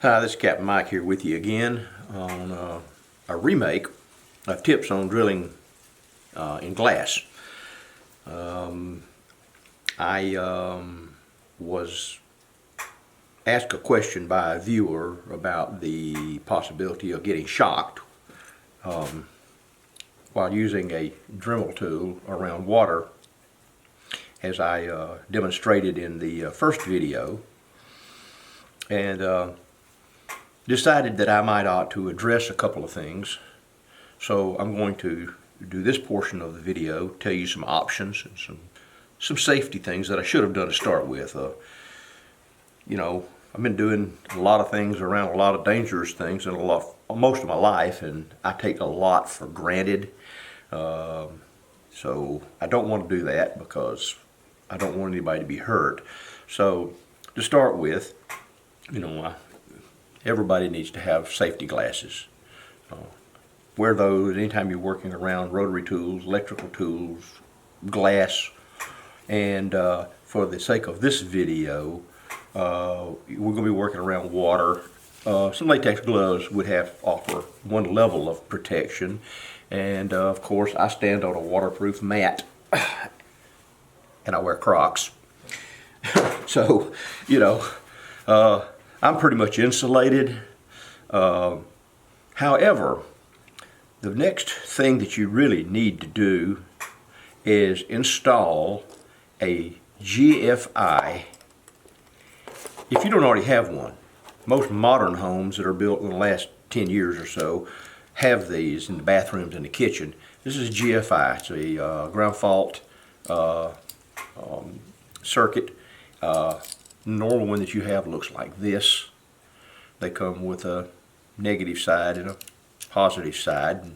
Hi, this is Captain Mike here with you again on a remake of tips on drilling in glass. I was asked a question by a viewer about the possibility of getting shocked while using a Dremel tool around water, as I demonstrated in the first video, and decided that I might ought to address a couple of things. So I'm going to do this portion of the video, tell you some options and some safety things that I should have done to start with. I've been doing a lot of things around a lot of dangerous things and most of my life, and I take a lot for granted. So I don't want to do that because I don't want anybody to be hurt. So to start with, everybody needs to have safety glasses. Wear those anytime you're working around rotary tools, electrical tools, glass. And for the sake of this video, we're going to be working around water. Some latex gloves would offer one level of protection. And of course, I stand on a waterproof mat and I wear Crocs. So, I'm pretty much insulated. However, the next thing that you really need to do is install a GFI. If you don't already have one, most modern homes that are built in the last 10 years or so have these in the bathrooms and the kitchen. This is a GFI. It's a ground fault circuit. Normal one that you have looks like this. They come with a negative side and a positive side. And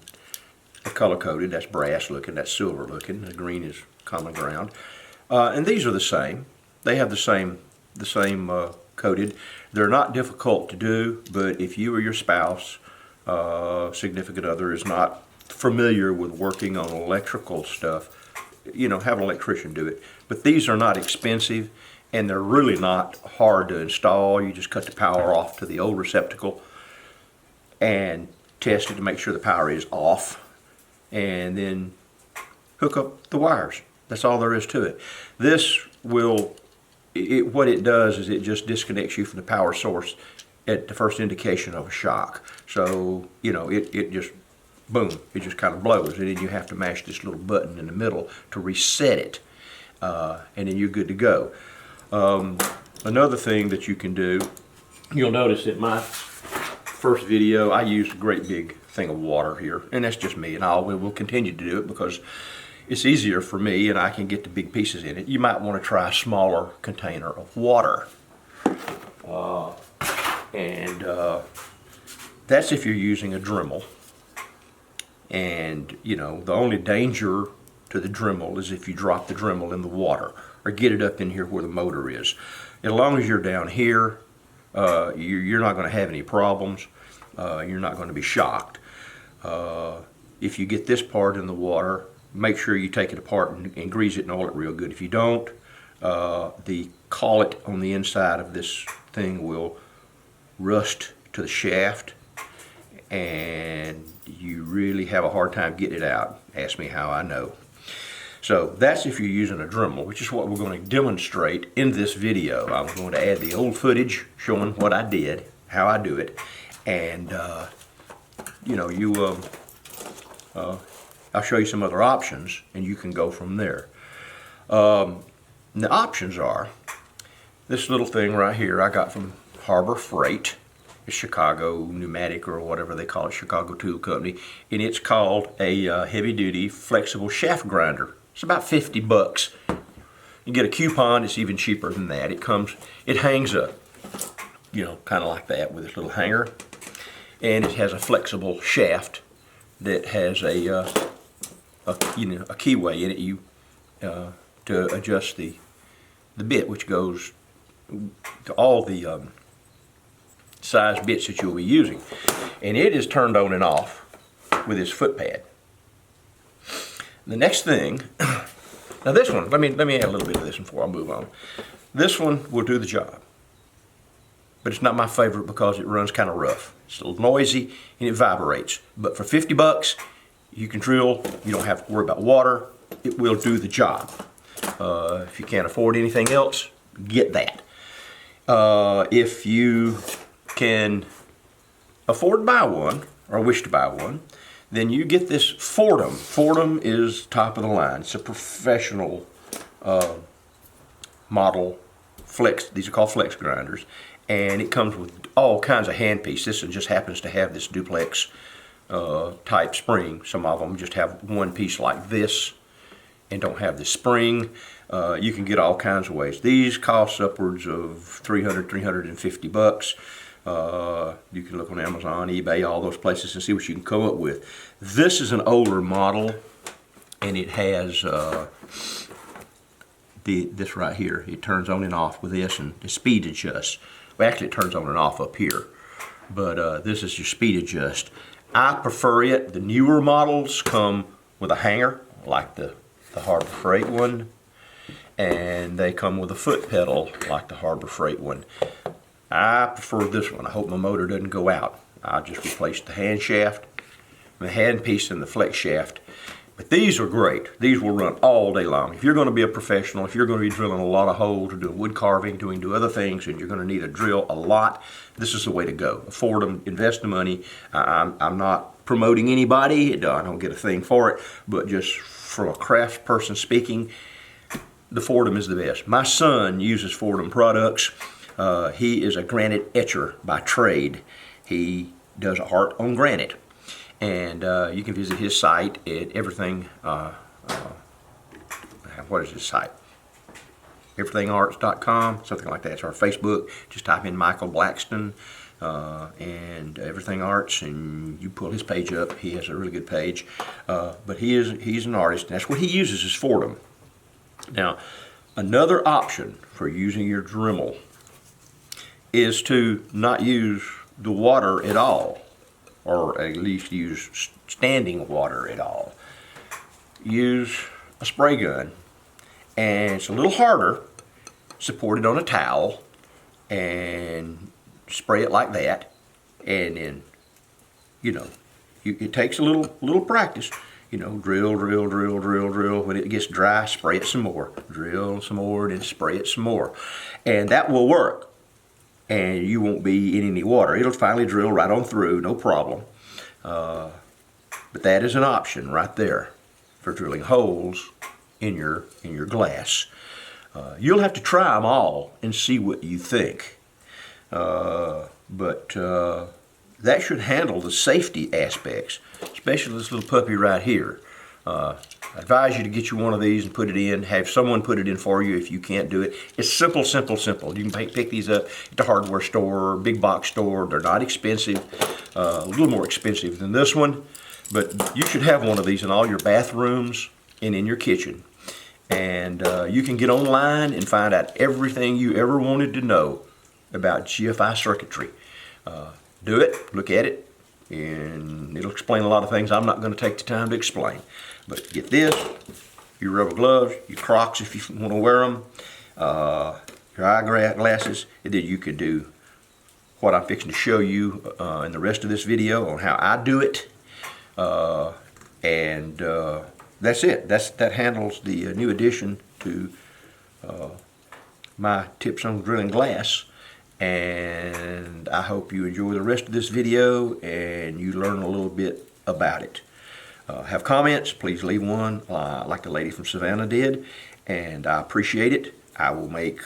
they're color coded. That's brass looking, that's silver looking. The green is common ground. And these are the same. They have the same coated. They're not difficult to do, but if you or your spouse, significant other, is not familiar with working on electrical stuff, have an electrician do it. But these are not expensive, and they're really not hard to install. You just cut the power off to the old receptacle and test it to make sure the power is off, and then hook up the wires. That's all there is to it. This what it does is it just disconnects you from the power source at the first indication of a shock. So, it just, boom, it just kind of blows, and then you have to mash this little button in the middle to reset it, and then you're good to go. Another thing that you can do, you'll notice that my first video, I used a great big thing of water here, and that's just me, and we will continue to do it because it's easier for me and I can get the big pieces in it. You might want to try a smaller container of water. That's if you're using a Dremel. And, the only danger to the Dremel is if you drop the Dremel in the water or get it up in here where the motor is. As long as you're down here, you're not going to have any problems. You're not going to be shocked. If you get this part in the water, make sure you take it apart and grease it and oil it real good. If you don't, the collet on the inside of this thing will rust to the shaft, and you really have a hard time getting it out. Ask me how I know. So that's if you're using a Dremel, which is what we're going to demonstrate in this video. I'm going to add the old footage showing what I did, how I do it, and I'll show you some other options, and you can go from there. The options are this little thing right here I got from Harbor Freight. It's Chicago Pneumatic, or whatever they call it, Chicago Tool Company, and it's called a heavy-duty flexible shaft grinder. It's about 50 bucks. You get a coupon, it's even cheaper than that. It hangs up, kind of like that with this little hanger, and it has a flexible shaft that has a keyway in it to adjust the bit, which goes to all the size bits that you'll be using, and it is turned on and off with this foot pad. The next thing, now this one, let me add a little bit of this before I move on. This one will do the job. but it's not my favorite because it runs kind of rough. It's a little noisy and it vibrates. But for 50 bucks, you can drill. You don't have to worry about water. It will do the job. If you can't afford anything else, get that. If you can afford to buy one or wish to buy one, then you get this Fordham. Fordham is top of the line. It's a professional model flex. These are called flex grinders, and it comes with all kinds of handpiece. This one just happens to have this duplex type spring. Some of them just have one piece like this and don't have the spring. You can get all kinds of ways. These cost upwards of 300, 350 bucks. You can look on Amazon, eBay, all those places and see what you can come up with. This is an older model, and it has this right here. It turns on and off with this, and the speed adjusts. Well, actually, it turns on and off up here, but this is your speed adjust. I prefer it. The newer models come with a hanger, like the Harbor Freight one, and they come with a foot pedal, like the Harbor Freight one. I prefer this one. I hope my motor doesn't go out. I just replaced the hand shaft, the hand piece, and the flex shaft. But these are great. These will run all day long. If you're going to be a professional, if you're going to be drilling a lot of holes or doing wood carving, doing other things, and you're going to need a drill a lot, this is the way to go. Afford them, invest the money. I'm not promoting anybody. I don't get a thing for it. But just from a craft person speaking, the Fordham is the best. My son uses Fordham products. He is a granite etcher by trade. He does art on granite. And you can visit his site at everything, what is his site? Everythingarts.com, something like that. It's our Facebook. Just type in Michael Blackston and Everything Arts, and you pull his page up. He has a really good page. But he's an artist, and that's what he uses is Fordham. Now, another option for using your Dremel is to not use the water at all, or at least use standing water at all. Use a spray gun, and it's a little harder, supported on a towel, and spray it like that, and then, it takes a little practice. Drill, drill, drill, drill, drill. When it gets dry, spray it some more. Drill some more, then spray it some more. And that will work. And you won't be in any water. It'll finally drill right on through, no problem. But that is an option right there for drilling holes in your glass. You'll have to try them all and see what you think. But that should handle the safety aspects, especially this little puppy right here. I advise you to get you one of these and put it in. Have someone put it in for you if you can't do it. It's simple, simple, simple. You can pick these up at the hardware store, big box store. They're not expensive, a little more expensive than this one. But you should have one of these in all your bathrooms and in your kitchen. And you can get online and find out everything you ever wanted to know about GFI circuitry. Do it, look at it, and it'll explain a lot of things I'm not going to take the time to explain. But get this, your rubber gloves, your Crocs if you want to wear them, your eyeglasses, and then you could do what I'm fixing to show you in the rest of this video on how I do it. And that's it. That handles the new addition to my tips on drilling glass. And I hope you enjoy the rest of this video and you learn a little bit about it. Have comments, please leave one like the lady from Savannah did, and I appreciate it. I will make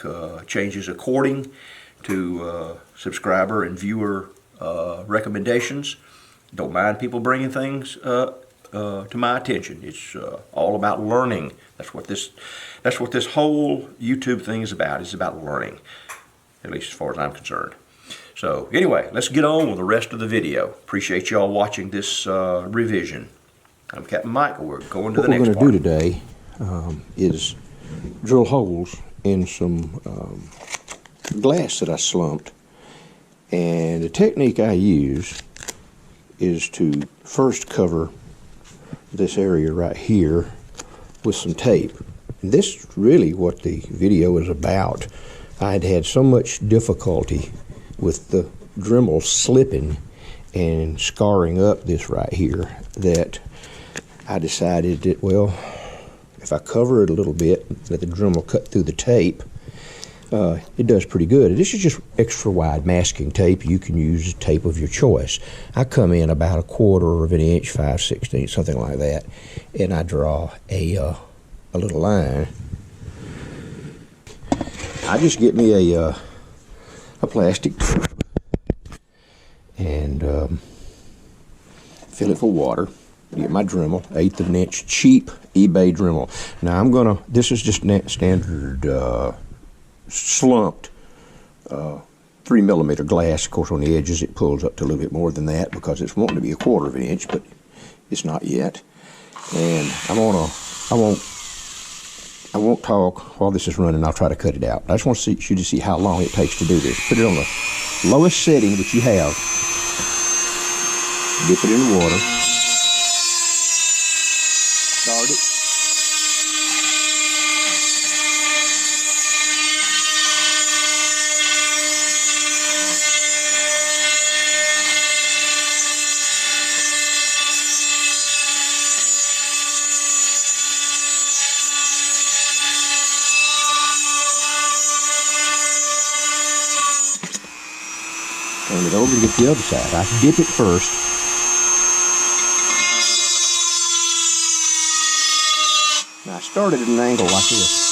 changes according to subscriber and viewer recommendations. Don't mind people bringing things to my attention. It's all about learning. That's what this whole YouTube thing is about. It's about learning, at least as far as I'm concerned. So anyway, let's get on with the rest of the video. Appreciate y'all watching this revision. I'm Captain Michael. We're going to the next part. What we're going to do today is drill holes in some glass that I slumped. And the technique I use is to first cover this area right here with some tape. And this is really what the video is about. I had had so much difficulty with the Dremel slipping and scarring up this right here that I decided that, well, if I cover it a little bit, let the Dremel cut through the tape, it does pretty good. This is just extra wide masking tape. You can use tape of your choice. I come in about 1/4 of an inch, 5/16, something like that, and I draw a little line. I just get me a plastic and fill it full of water. Get my Dremel, 1/8 of an inch, cheap eBay Dremel. Now this is just standard slumped 3mm glass. Of course, on the edges it pulls up to a little bit more than that because it's wanting to be 1/4 of an inch, but it's not yet. And I won't talk while this is running. I'll try to cut it out. I just want you to see how long it takes to do this. Put it on the lowest setting that you have. Dip it in the water. Start it. Turn it over to get the other side. I dip it first. Now I started at an angle like this.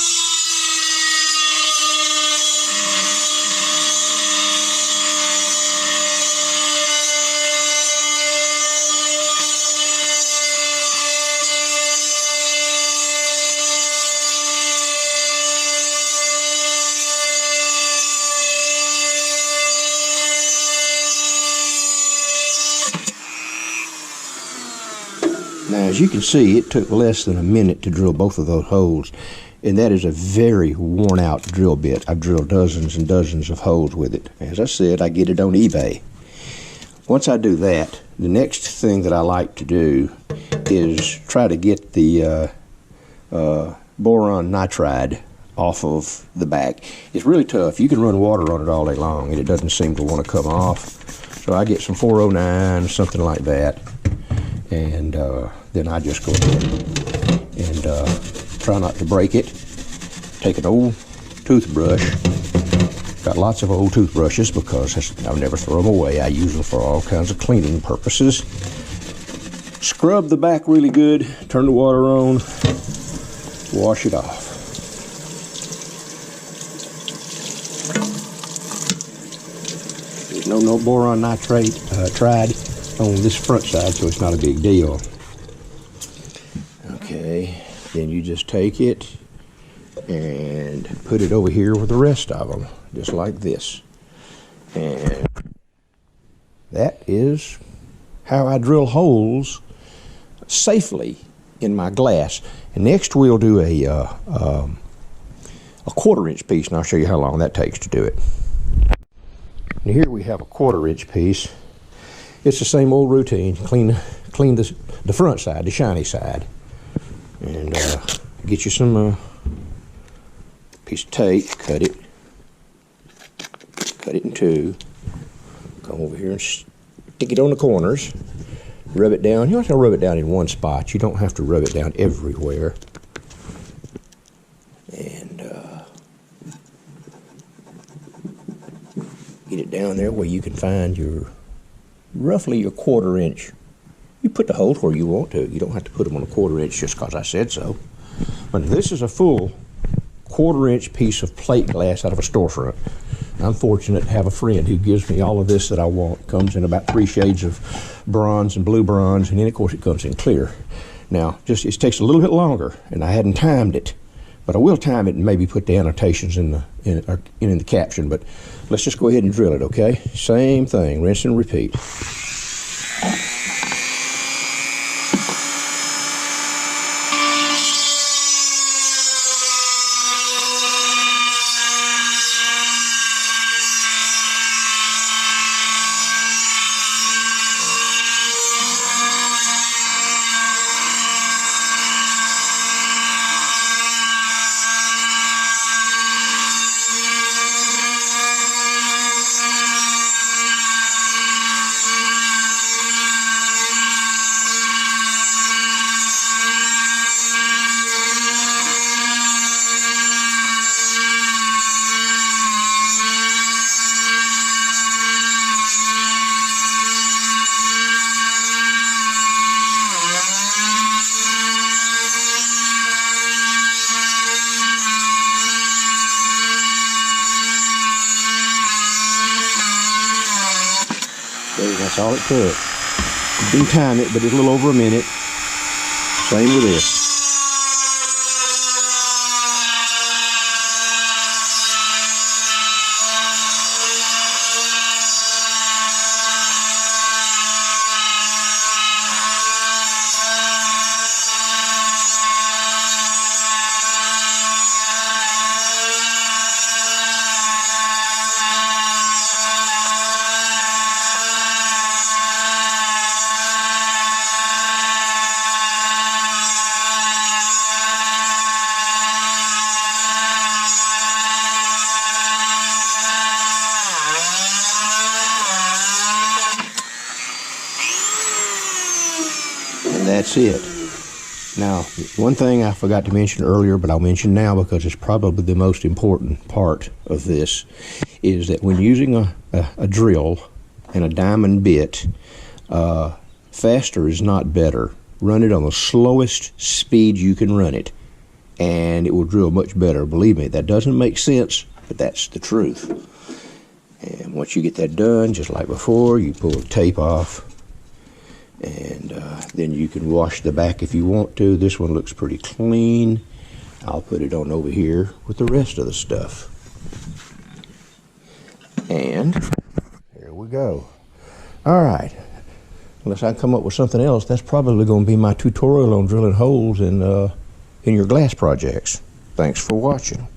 Now, as you can see, it took less than a minute to drill both of those holes, and that is a very worn-out drill bit. I've drilled dozens and dozens of holes with it. As I said, I get it on eBay. Once I do that, the next thing that I like to do is try to get the boron nitride off of the back. It's really tough. You can run water on it all day long, and it doesn't seem to want to come off. So I get some 409, something like that. And then I just go ahead and try not to break it. Take an old toothbrush. Got lots of old toothbrushes because I'll never throw them away. I use them for all kinds of cleaning purposes. Scrub the back really good. Turn the water on. Wash it off. There's no boron nitrate tried on this front side, so it's not a big deal. Okay, then you just take it and put it over here with the rest of them, just like this. And that is how I drill holes safely in my glass. And next we'll do a 1/4 inch piece, and I'll show you how long that takes to do it. And here we have a 1/4 inch piece. It's the same old routine. Clean the front side, the shiny side, and get you some piece of tape. Cut it in two. Come over here and stick it on the corners. Rub it down. You don't have to rub it down in one spot. You don't have to rub it down everywhere. And get it down there where you can find roughly your 1/4 inch. You put the holes where you want to. You don't have to put them on a 1/4 inch just because I said so. But this is a full 1/4 inch piece of plate glass out of a storefront. I'm fortunate to have a friend who gives me all of this that I want. It comes in about 3 shades of bronze and blue bronze, and then of course it comes in clear. Now, it takes a little bit longer, and I hadn't timed it, but I will time it and maybe put the annotations in the caption. But let's just go ahead and drill it, okay? Same thing, rinse and repeat. That's all it took. Didn't time it, but it's a little over a minute. Same with this. And that's it. Now, one thing I forgot to mention earlier, but I'll mention now because it's probably the most important part of this, is that when using a drill and a diamond bit, faster is not better. Run it on the slowest speed you can run it, and it will drill much better. Believe me, that doesn't make sense, but that's the truth. And once you get that done, just like before, you pull the tape off, and then you can wash the back if you want to. This one looks pretty clean. I'll put it on over here with the rest of the stuff. And here we go. All right. Unless I come up with something else, that's probably going to be my tutorial on drilling holes in your glass projects. Thanks for watching.